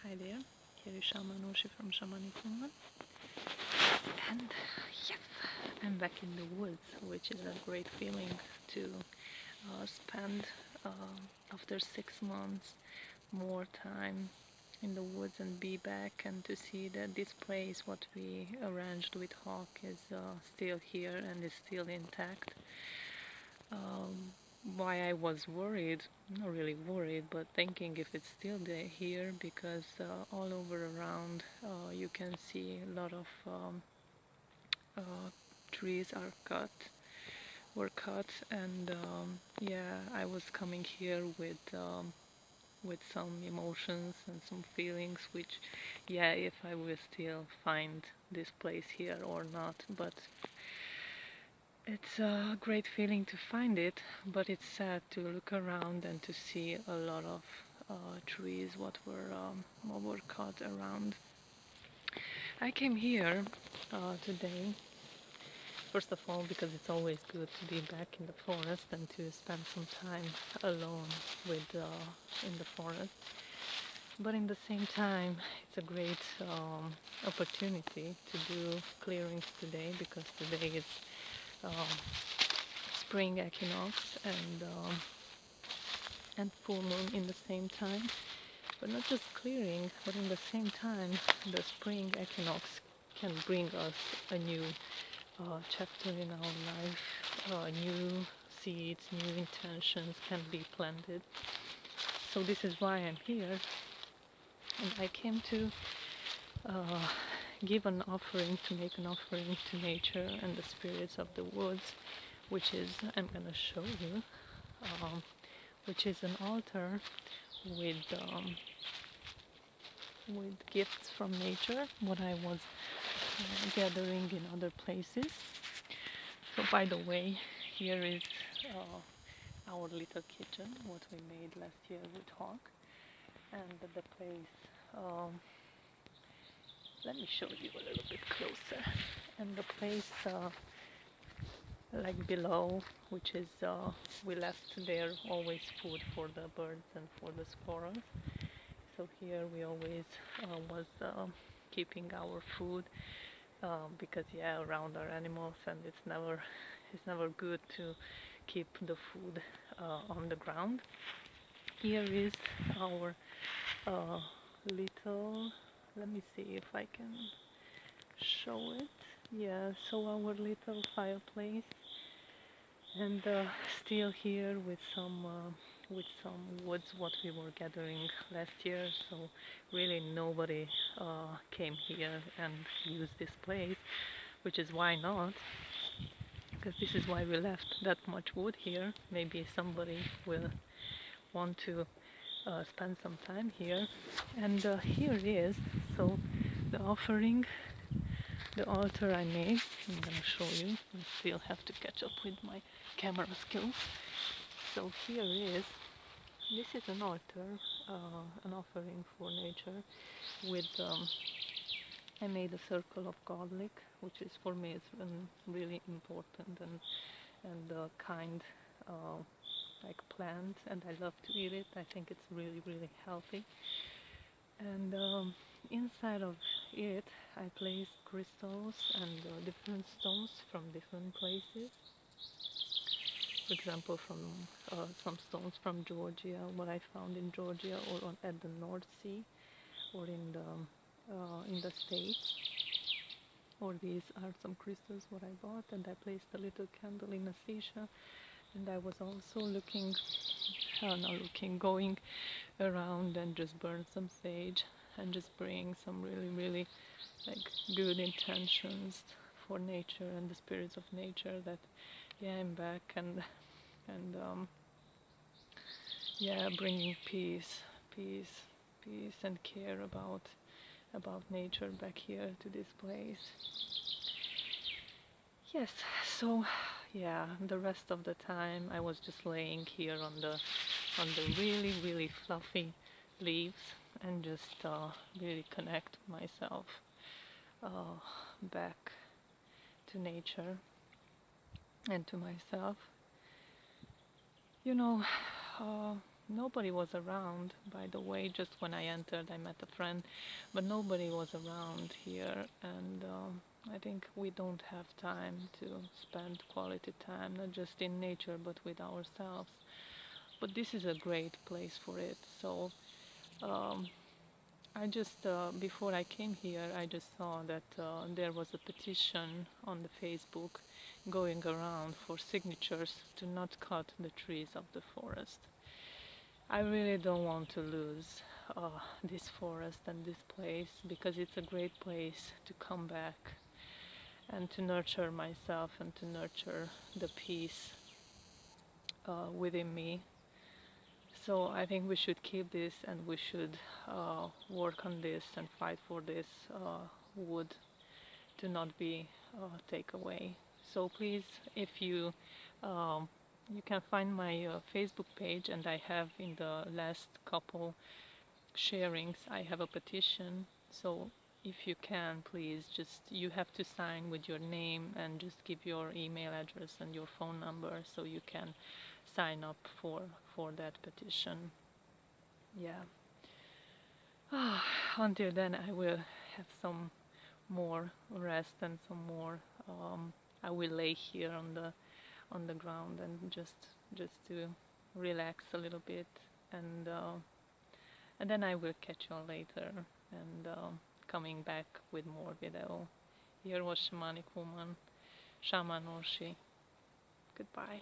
Hi there, here is Shaman Oshi from Shamanic Woman, and yes, I'm back in the woods, which is a great feeling to spend after 6 months more time in the woods and be back and to see that this place, what we arranged with Hawk, is still here and is still intact. Why I was worried, not really worried, but thinking if it's still there here, because all over around you can see a lot of trees were cut, and yeah, I was coming here with some emotions and some feelings, which, yeah, if I will still find this place here or not, but it's a great feeling to find it, but it's sad to look around and to see a lot of trees what were cut around. I came here today, first of all, because it's always good to be back in the forest and to spend some time alone with in the forest. But in the same time, it's a great opportunity to do clearings today, because today is um, spring equinox and full moon in the same time. But not just clearing, but in the same time, the spring equinox can bring us a new chapter in our life. New seeds, new intentions can be planted. So this is why I'm here, and I came to give an offering, to make an offering to nature and the spirits of the woods, which is, I'm gonna show you, which is an altar with gifts from nature, what I was gathering in other places. So by the way, here is our little kitchen, what we made last year with Hawk, and the place. Let me show you a little bit closer. And the place like below, which is we left there always food for the birds and for the squirrels. So here we always was keeping our food because, yeah, around our animals, and it's never good to keep the food on the ground. Here is our little, let me see if I can show it. Yeah, so our little fireplace, and still here with some woods what we were gathering last year. So really nobody came here and used this place, which is why not, because this is why we left that much wood here. Maybe somebody will want to spend some time here. And here it is. So the offering, the altar I made, I'm gonna show you. I still have to catch up with my camera skills. So here is, this is an altar, an offering for nature with, I made a circle of garlic, which is for me is really important and kind like plant, and I love to eat it. I think it's really healthy. And inside of it I placed crystals and different stones from different places. For example, from some stones from Georgia, what I found in Georgia, or at the North Sea, or in the States. Or these are some crystals what I bought, and I placed a little candle in a seashell. And I was also going around and just burn some sage and just bring some really like good intentions for nature and the spirits of nature, that, yeah, I'm back, and yeah, bringing peace and care about nature back here to this place. Yes, so yeah, the rest of the time I was just laying here on the really fluffy leaves and just really connect myself back to nature and to myself. You know, nobody was around, by the way. Just when I entered, I met a friend, but nobody was around here. And I think we don't have time to spend quality time, not just in nature, but with ourselves. But this is a great place for it. So um, I just, before I came here, I just saw that there was a petition on the Facebook going around for signatures to not cut the trees of the forest. I really don't want to lose this forest and this place, because it's a great place to come back and to nurture myself and to nurture the peace within me. So I think we should keep this, and we should work on this and fight for this wood to not be taken away. So please, if you um, you can find my Facebook page, and I have in the last couple sharings I have a petition. So if you can, please, just, you have to sign with your name and just give your email address and your phone number so you can sign up for that petition. Yeah. Until then, I will have some more rest and some more. I will lay here on the ground and just to relax a little bit, and then I will catch you on later, and coming back with more video. Here was Shamanic Woman, Shaman Orshi. Goodbye.